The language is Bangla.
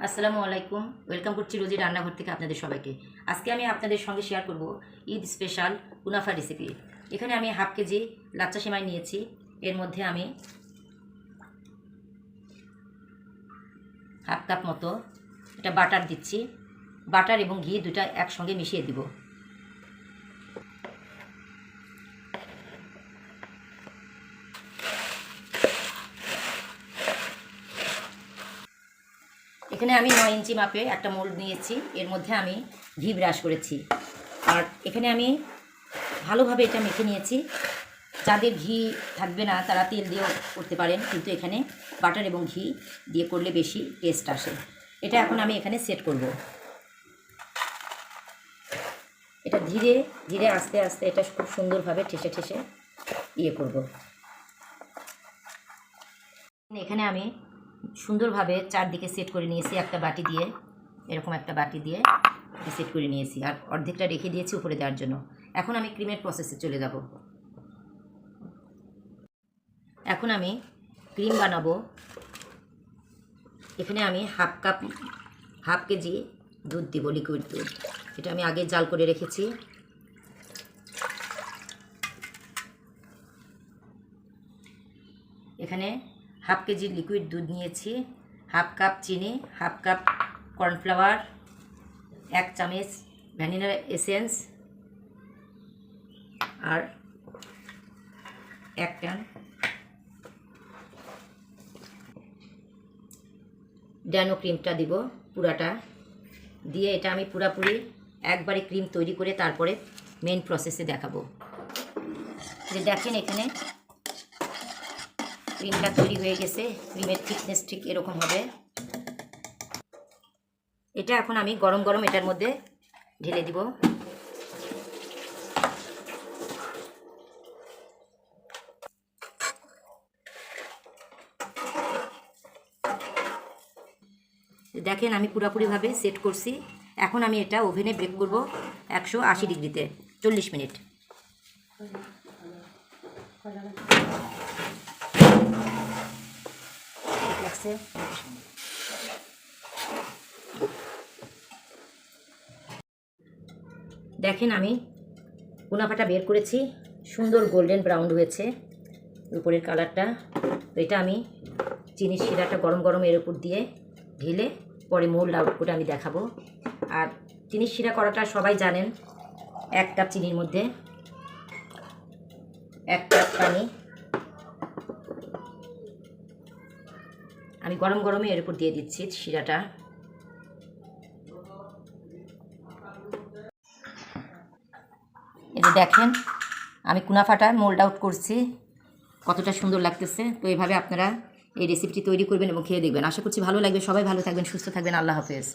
আসসালামু আলাইকুম। ওয়েলকাম করছি রোজি রান্নাঘর থেকে আপনাদের সবাইকে। আজকে আমি আপনাদের সঙ্গে শেয়ার করব ঈদ স্পেশাল কুনাফা রেসিপি। এখানে আমি হাফ কেজি লাচ্চা সেমাই নিয়েছি। এর মধ্যে আমি হাফ কাপ মতো এটা বাটার দিচ্ছি। বাটার এবং ঘি দুটা একসঙ্গে মিশিয়ে দিব। এখানে আমি 9 ইঞ্চি মাপে একটা মোল্ড নিয়েছি। এর মধ্যে আমি ঘি ব্রাশ করেছি। আর এখানে আমি ভালোভাবে এটা মেখে নিয়েছি। যাদের ঘি থাকবে না তারা তেল দিয়েও করতে পারেন, কিন্তু এখানে বাটার এবং ঘি দিয়ে করলে বেশি টেস্ট আসে। এটা এখন আমি এখানে সেট করব। এটা ধীরে ধীরে আস্তে আস্তে এটা খুব সুন্দরভাবে ঠেসে ঠেসে করব। এখানে আমি সুন্দরভাবে চারদিকে সেট করে নিয়েছি একটা বাটি দিয়ে, এরকম একটা বাটি দিয়ে সেট করে নিয়েছি। আর অর্ধেকটা রেখে দিয়েছি উপরে দেওয়ার জন্য। এখন আমি ক্রিমের প্রসেসে চলে যাব। এখন আমি ক্রিম বানাবো। এখানে আমি হাফ কেজি দুধ দিব, লিকুইড দুধ। এটা আমি আগে জাল করে রেখেছি। এখানে হাফ কেজি লিকুইড দুধ নিয়েছি, হাফ কাপ চিনি, হাফ কাপ কর্নফ্লাওয়ার, 1 চামচ ভ্যানিলা এসেন্স আর 1 ক্যান ড্যানো ক্রিমটা দিব পুরাটা দিয়ে। এটা আমি পুরাপুরি একবারে ক্রিম তৈরি করে তারপরে মেইন প্রসেসে দেখাবো। যে দেখেন এখানে ক্রিমটা তৈরি হয়ে গেছে। ক্রিমের থিকনেস ঠিক এরকম হবে। এটা এখন আমি গরম গরম এটার মধ্যে ঢেলে দিব। দেখেন আমি পুরোপুরিভাবে সেট করছি। এখন আমি এটা ওভেনে বেক করব 180 ডিগ্রিতে 40 মিনিট। দেখেন আমি কুনাফাটা বের করেছি, সুন্দর গোল্ডেন ব্রাউন হয়েছে উপরের কালারটা। তো এটা আমি চিনির শিরাটা গরম গরম এর উপর দিয়ে ঢেলে পরে মোল্ড আউট করে আমি দেখাবো। আর চিনির শিরা করাটা সবাই জানেন। 1 কাপ চিনির মধ্যে 1 কাপ পানি আমি গরম গরমে এর উপর দিয়ে দিচ্ছি শিরাটা। এই যে দেখেন আমি কুনাফাটা মোল্ড আউট করছি, কতটা সুন্দর লাগতেছে। তো এইভাবে আপনারা এই রেসিপিটি তৈরি করবেন এবং খেয়ে দেখবেন। আশা করছি ভালো লাগবে। সবাই ভালো থাকবেন, সুস্থ থাকবেন। আল্লাহ হাফেজ।